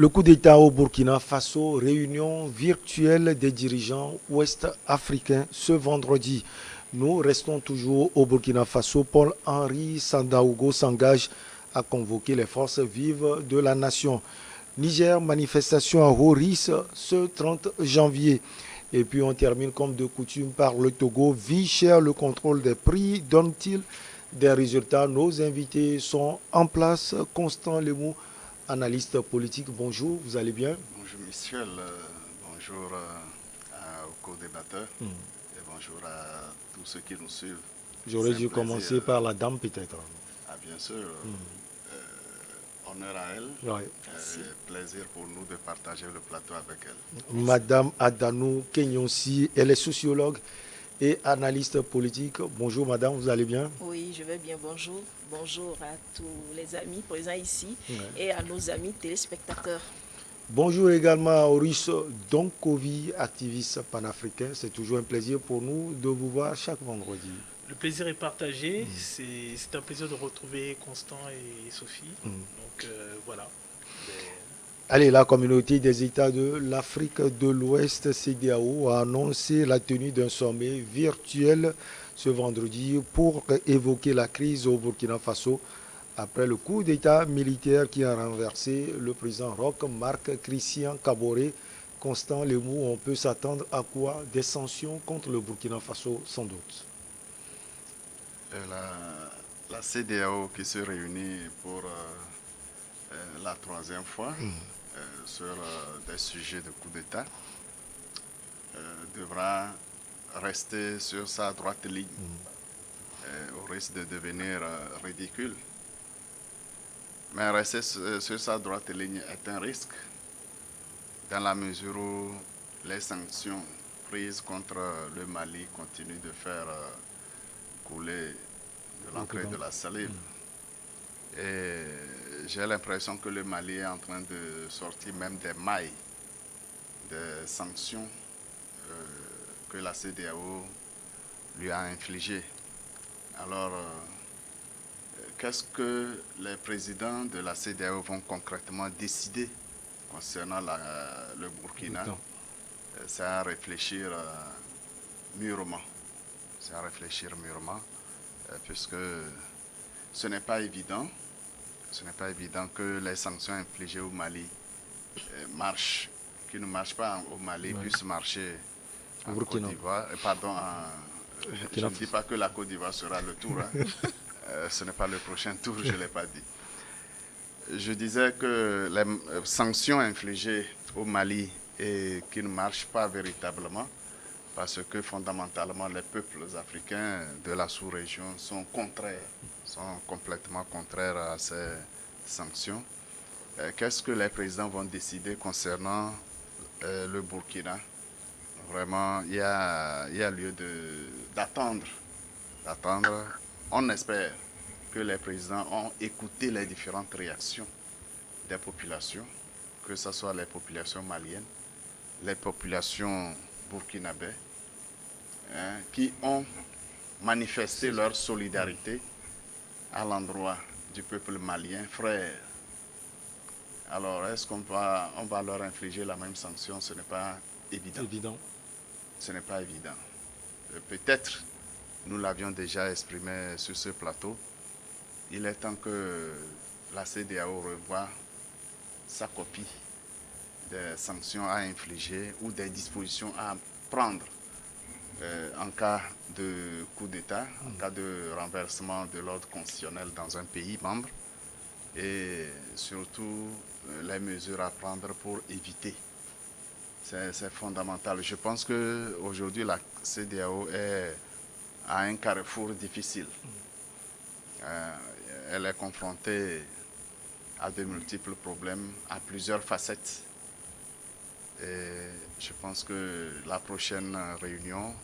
Le coup d'État au Burkina Faso, réunion virtuelle des dirigeants ouest-africains ce vendredi. Nous restons toujours au Burkina Faso. Paul-Henri Sandaogo s'engage à convoquer les forces vives de la nation. Niger, manifestation à haut risque ce 30 janvier. Et puis on termine comme de coutume par le Togo. Vie chère, le contrôle des prix donne-t-il des résultats? Nos invités sont en place. Constant Lemou, analyste politique, bonjour, vous allez bien? Bonjour Michel, bonjour aux co-débatteurs et bonjour à tous ceux qui nous suivent. J'aurais C'est un dû plaisir, commencer par la dame peut-être. bien sûr, honneur à elle, Ouais. plaisir pour nous de partager le plateau avec elle. Madame Adanou Kenyonsi, elle est sociologue et analyste politique. Bonjour madame, vous allez bien? Oui, je vais bien. Bonjour. Bonjour à tous les amis présents ici Ouais. et à nos amis téléspectateurs. Bonjour également à Auris Donkovi, activiste panafricain. C'est toujours un plaisir pour nous de vous voir chaque vendredi. Le plaisir est partagé. C'est un plaisir de retrouver Constant et Sophie. Donc voilà. Allez, la communauté des États de l'Afrique de l'Ouest, CEDEAO, a annoncé la tenue d'un sommet virtuel ce vendredi pour évoquer la crise au Burkina Faso après le coup d'État militaire qui a renversé le président Roch Marc Christian Kaboré. Constant Lemou, on peut s'attendre à quoi? Des sanctions contre le Burkina Faso sans doute. La CEDEAO qui se réunit pour la troisième fois sur des sujets de coup d'État devra rester sur sa droite ligne au risque de devenir ridicule. Mais rester sur sa droite ligne est un risque dans la mesure où les sanctions prises contre le Mali continuent de faire couler de l'encre et de la salive. Et j'ai l'impression que le Mali est en train de sortir même des mailles des sanctions que la CEDEAO lui a infligées. Alors, qu'est-ce que les présidents de la CEDEAO vont concrètement décider concernant le Burkina? C'est à réfléchir mûrement. C'est à réfléchir mûrement, puisque ce n'est pas évident. Ce n'est pas évident que les sanctions infligées au Mali marchent, qui ne marchent pas au Mali, puissent marcher en Côte d'Ivoire. Je ne dis pas que la Côte d'Ivoire sera le tour. Ce n'est pas le prochain tour, je ne l'ai pas dit. Je disais que les sanctions infligées au Mali et qui ne marchent pas véritablement, parce que fondamentalement les peuples africains de la sous-région sont complètement contraires à ces sanctions. Qu'est-ce que les présidents vont décider concernant le Burkina? Vraiment, il y a lieu d'attendre. On espère que les présidents ont écouté les différentes réactions des populations, que ce soit les populations maliennes, les populations burkinabè, qui ont manifesté leur solidarité à l'endroit du peuple malien, frère. Alors, est-ce qu'on va leur infliger la même sanction? Ce n'est pas évident. Ce n'est pas évident. Peut-être, nous l'avions déjà exprimé sur ce plateau, il est temps que la CEDEAO revoie sa copie des sanctions à infliger ou des dispositions à prendre en cas de coup d'État, en cas de renversement de l'ordre constitutionnel dans un pays membre, et surtout les mesures à prendre pour éviter. C'est fondamental. Je pense qu'aujourd'hui, la CEDEAO est à un carrefour difficile. Elle est confrontée à de multiples problèmes, à plusieurs facettes. Et je pense que la prochaine réunion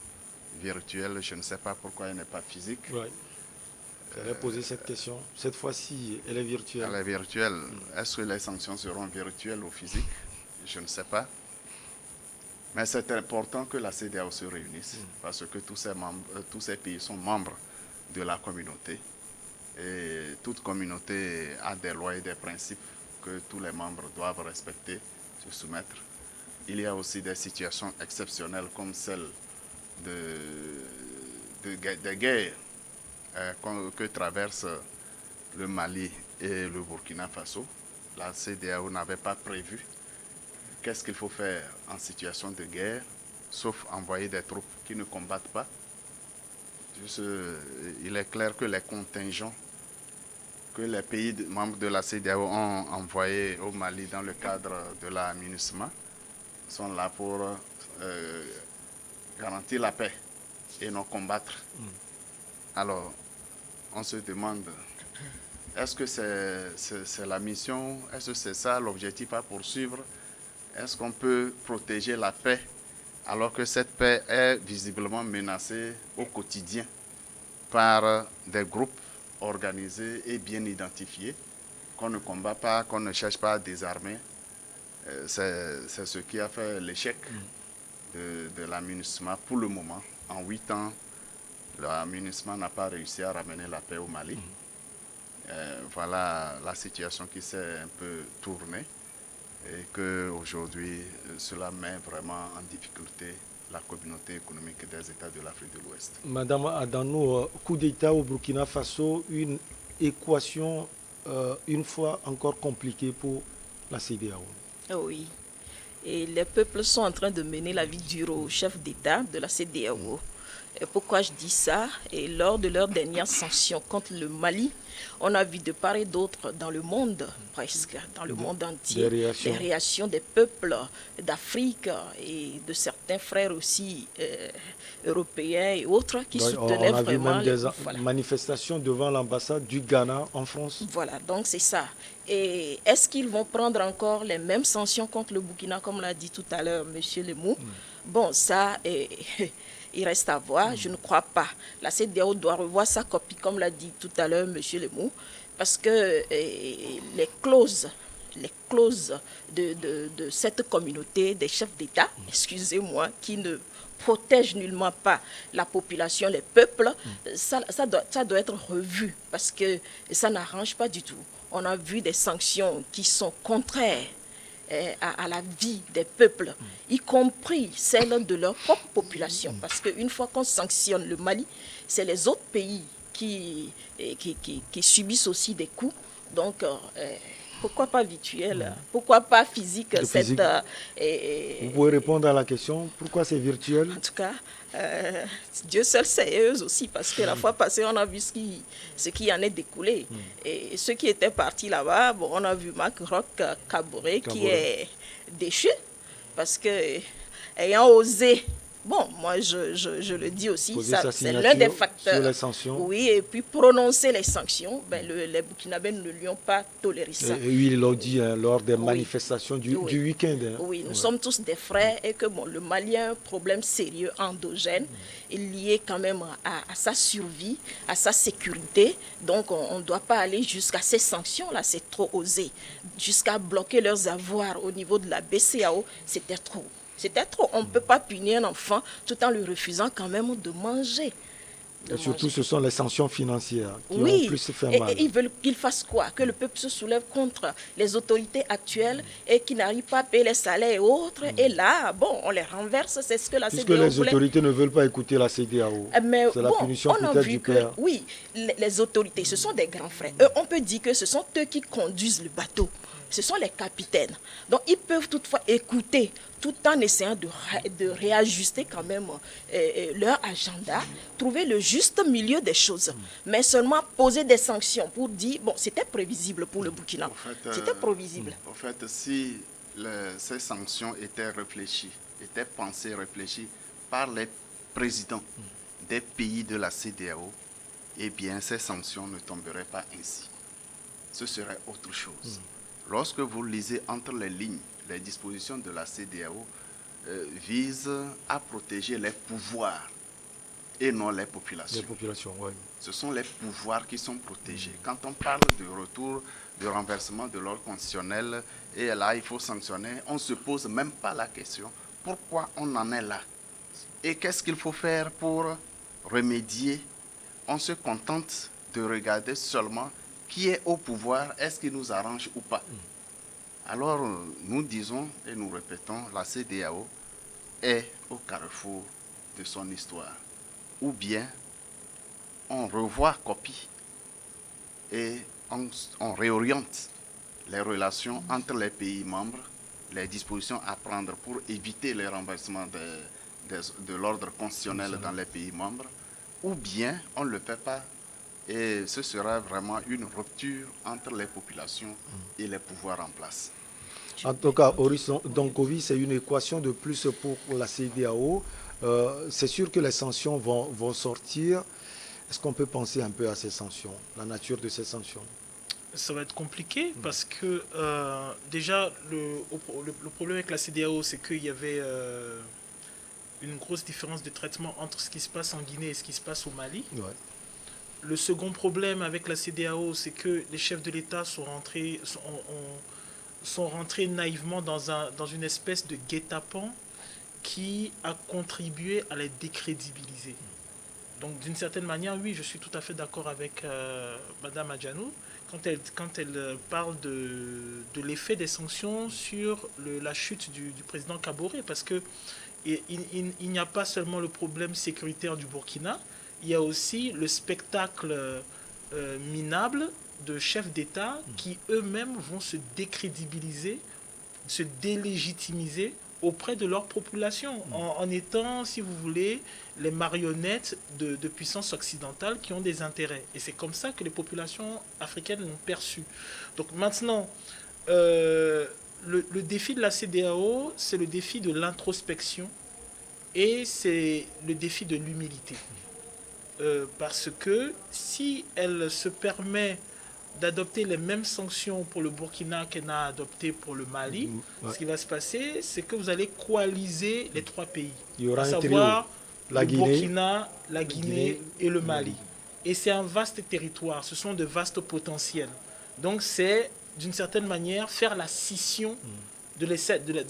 virtuelle, je ne sais pas pourquoi elle n'est pas physique. Ouais. J'allais poser cette question. Cette fois-ci, elle est virtuelle. Elle est virtuelle. Est-ce que les sanctions seront virtuelles ou physiques? Je ne sais pas. Mais c'est important que la CEDEAO se réunisse parce que tous ces pays sont membres de la communauté. Et toute communauté a des lois et des principes que tous les membres doivent respecter, se soumettre. Il y a aussi des situations exceptionnelles comme celle des guerres que traversent le Mali et le Burkina Faso. La CEDEAO n'avait pas prévu qu'est-ce qu'il faut faire en situation de guerre, sauf envoyer des troupes qui ne combattent pas. Il est clair que les contingents que les pays membres de la CEDEAO ont envoyés au Mali dans le cadre de la MINUSMA sont là pour garantir la paix et non combattre. Alors, on se demande, est-ce que c'est la mission? Est-ce que c'est ça l'objectif à poursuivre? Est-ce qu'on peut protéger la paix alors que cette paix est visiblement menacée au quotidien par des groupes organisés et bien identifiés, qu'on ne combat pas, qu'on ne cherche pas à désarmer? C'est ce qui a fait l'échec de la MINUSMA pour le moment. En 8 ans, la MINUSMA n'a pas réussi à ramener la paix au Mali. Voilà la situation qui s'est un peu tournée et qu'aujourd'hui, cela met vraiment en difficulté la communauté économique des États de l'Afrique de l'Ouest. Madame Adano, coup d'État au Burkina Faso, une équation une fois encore compliquée pour la CEDEAO. Oui. Et les peuples sont en train de mener la vie dure au chef d'État de la CEDEAO. Et pourquoi je dis ça? Et lors de leurs dernières sanctions contre le Mali, on a vu de part et d'autre dans le monde, presque dans le monde entier, les réactions des peuples d'Afrique et de certains frères aussi européens et autres qui soutenaient vraiment... On a vu même des manifestations devant l'ambassade du Ghana en France. Voilà, donc c'est ça. Et est-ce qu'ils vont prendre encore les mêmes sanctions contre le Burkina, comme l'a dit tout à l'heure M. Lemou? Bon, ça... il reste à voir, je ne crois pas. La CEDEAO doit revoir sa copie, comme l'a dit tout à l'heure M. Lemou, parce que les clauses de cette communauté des chefs d'État, excusez-moi, qui ne protègent nullement pas la population, les peuples, ça doit être revu, parce que ça n'arrange pas du tout. On a vu des sanctions qui sont contraires à la vie des peuples, y compris celle de leur propre population. Parce qu'une fois qu'on sanctionne le Mali, c'est les autres pays qui subissent aussi des coups. Donc, pourquoi pas virtuel? Pourquoi pas physique? Vous pouvez répondre à la question, pourquoi c'est virtuel? En tout cas, Dieu seul sait, et eux aussi, parce que la fois passée, on a vu ce qui en est découlé. Et ceux qui étaient partis là-bas, bon, on a vu Marc Roch Kaboré qui est déchu, parce que ayant osé, bon, moi je le dis aussi, c'est l'un des facteurs. Sur les sanctions. Oui, et puis prononcer les sanctions, ben, les Burkinabés ne lui ont pas toléré ça. Et oui, ils l'ont dit lors des manifestations du week-end. Oui, nous sommes tous des frères et que bon, le Mali a un problème sérieux endogène, lié quand même à sa survie, à sa sécurité. Donc on ne doit pas aller jusqu'à ces sanctions-là, c'est trop osé. Jusqu'à bloquer leurs avoirs au niveau de la BCAO, c'était trop. C'était trop. On ne peut pas punir un enfant tout en lui refusant quand même de manger. Et surtout, ce sont les sanctions financières qui ont plus fait mal. Et ils veulent qu'il fasse quoi? Que le peuple se soulève contre les autorités actuelles et qui n'arrivent pas à payer les salaires et autres. Et là, bon, on les renverse. C'est ce que la CEDEAO voulait. Puisque les autorités ne veulent pas écouter la CEDEAO. C'est la punition peut-être du père. Oui, les autorités, ce sont des grands frères. Eux, on peut dire que ce sont eux qui conduisent le bateau. Ce sont les capitaines. Donc, ils peuvent toutefois écouter tout en essayant de réajuster quand même leur agenda, trouver le juste milieu des choses. Mais seulement poser des sanctions pour dire, bon, c'était prévisible pour le Burkina. C'était prévisible. En fait, si ces sanctions étaient réfléchies, étaient pensées, réfléchies par les présidents des pays de la CEDEAO, eh bien, ces sanctions ne tomberaient pas ainsi. Ce serait autre chose. Lorsque vous lisez entre les lignes, les dispositions de la CEDEAO visent à protéger les pouvoirs et non les populations. Ce sont les pouvoirs qui sont protégés. Quand on parle de retour, de renversement de l'ordre constitutionnel, et là il faut sanctionner, on ne se pose même pas la question pourquoi on en est là. Et qu'est-ce qu'il faut faire pour remédier? On se contente de regarder seulement qui est au pouvoir, est-ce qu'il nous arrange ou pas. Alors, nous disons et nous répétons, la CEDEAO est au carrefour de son histoire. Ou bien, on revoit copie et on réoriente les relations entre les pays membres, les dispositions à prendre pour éviter les renversements de l'ordre constitutionnel dans les pays membres, ou bien on ne le fait pas et ce sera vraiment une rupture entre les populations et les pouvoirs en place. En tout cas, Horizon Donkovi, c'est une équation de plus pour la CEDEAO. C'est sûr que les sanctions vont sortir. Est-ce qu'on peut penser un peu à ces sanctions, la nature de ces sanctions? Ça va être compliqué parce que déjà, le problème avec la CEDEAO, c'est qu'il y avait une grosse différence de traitement entre ce qui se passe en Guinée et ce qui se passe au Mali. Ouais. Le second problème avec la CEDEAO, c'est que les chefs de l'État sont rentrés naïvement dans une espèce de guet-apens qui a contribué à les décrédibiliser. Donc d'une certaine manière, oui, je suis tout à fait d'accord avec Madame Adjanou quand elle parle de l'effet des sanctions sur la chute du président Kaboré, parce que il n'y a pas seulement le problème sécuritaire du Burkina, il y a aussi le spectacle minable de chefs d'État qui eux-mêmes vont se décrédibiliser, se délégitimiser auprès de leur population, en étant, si vous voulez, les marionnettes de puissances occidentales qui ont des intérêts. Et c'est comme ça que les populations africaines l'ont perçu. Donc maintenant, le défi de la CEDEAO, c'est le défi de l'introspection et c'est le défi de l'humilité. Parce que si elle se permet d'adopter les mêmes sanctions pour le Burkina qu'elle a adoptées pour le Mali, ce qui va se passer, c'est que vous allez coaliser les trois pays. Il y aura à un savoir la le Guinée, Burkina, la Guinée et le Mali. Et c'est un vaste territoire, ce sont de vastes potentiels. Donc c'est, d'une certaine manière, faire la scission de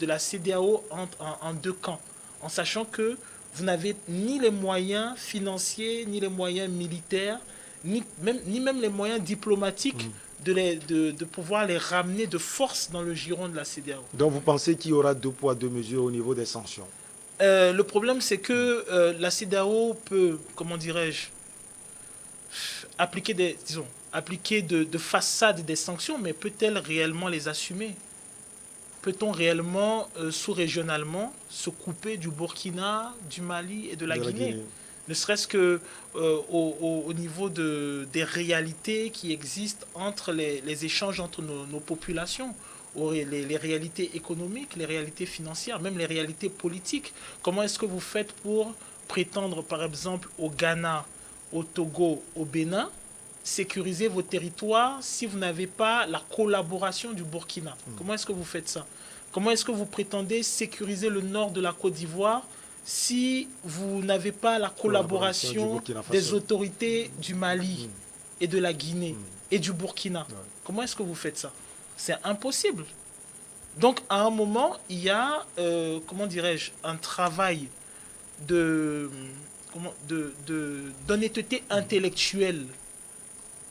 la CEDEAO en deux camps, en sachant que vous n'avez ni les moyens financiers, ni les moyens militaires, ni même les moyens diplomatiques de pouvoir les ramener de force dans le giron de la CEDEAO. Donc vous pensez qu'il y aura 2 poids 2 mesures au niveau des sanctions? Le problème, c'est que la CEDEAO peut, comment dirais-je, appliquer de façade des sanctions, mais peut-elle réellement les assumer? Peut-on réellement, sous-régionalement, se couper du Burkina, du Mali et de la Guinée? Ne serait-ce que au niveau des réalités qui existent entre les échanges entre nos populations, les réalités économiques, les réalités financières, même les réalités politiques. Comment est-ce que vous faites pour prétendre, par exemple, au Ghana, au Togo, au Bénin, sécuriser vos territoires si vous n'avez pas la collaboration du Burkina? Comment est-ce que vous faites ça? Comment est-ce que vous prétendez sécuriser le nord de la Côte d'Ivoire si vous n'avez pas la collaboration des autorités du Mali et de la Guinée et du Burkina? Comment est-ce que vous faites ça? C'est impossible. Donc, à un moment, il y a, comment dirais-je, un travail d'honnêteté intellectuelle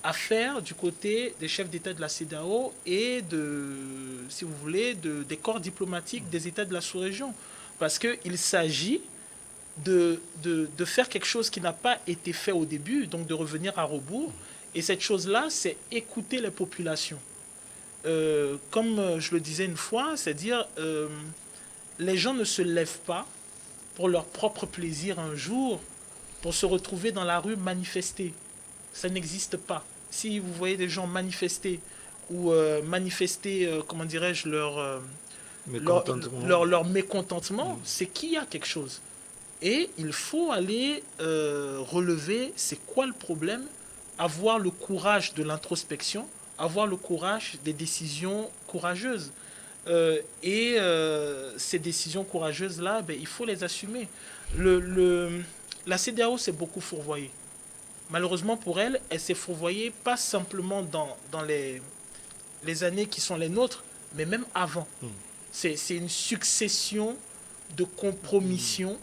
à faire du côté des chefs d'État de la CEDEAO et si vous voulez, des corps diplomatiques des États de la sous-région. Parce qu'il s'agit de faire quelque chose qui n'a pas été fait au début, donc de revenir à rebours. Et cette chose-là, c'est écouter les populations. Comme je le disais une fois, c'est-à-dire les gens ne se lèvent pas pour leur propre plaisir un jour, pour se retrouver dans la rue manifester. Ça n'existe pas. Si vous voyez des gens manifester ou manifester, comment dirais-je, leur mécontentement, c'est qu'il y a quelque chose. Et il faut aller relever c'est quoi le problème, avoir le courage de l'introspection, avoir le courage des décisions courageuses. Ces décisions courageuses-là, il faut les assumer. La CEDEAO s'est beaucoup fourvoyée. Malheureusement pour elle, elle s'est fourvoyée pas simplement dans les années qui sont les nôtres, mais même avant. C'est une succession de compromissions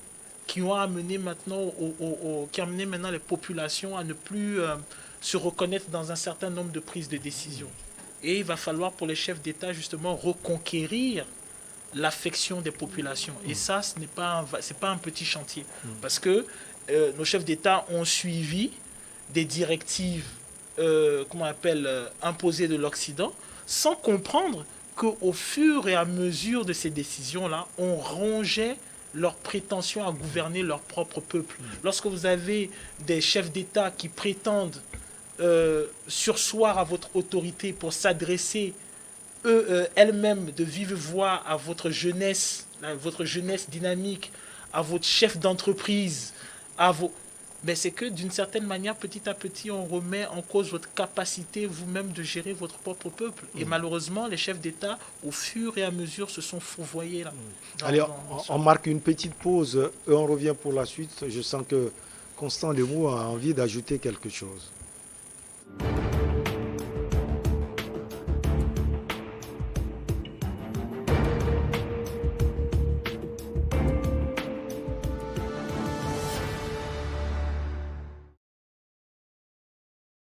qui ont amené maintenant, les populations à ne plus se reconnaître dans un certain nombre de prises de décision. Et il va falloir pour les chefs d'État justement reconquérir l'affection des populations. Et ça, ce n'est pas un petit chantier. Parce que nos chefs d'État ont suivi des directives imposées de l'Occident sans comprendre qu'au fur et à mesure de ces décisions-là, on rongeait leur prétention à gouverner leur propre peuple. Lorsque vous avez des chefs d'État qui prétendent sursoir à votre autorité pour s'adresser elles-mêmes de vive voix à votre jeunesse dynamique, à votre chef d'entreprise, mais c'est que d'une certaine manière, petit à petit, on remet en cause votre capacité vous-même de gérer votre propre peuple. Et malheureusement, les chefs d'État, au fur et à mesure, se sont fourvoyés là. Allez, on marque une petite pause et on revient pour la suite. Je sens que Constant Lemou a envie d'ajouter quelque chose.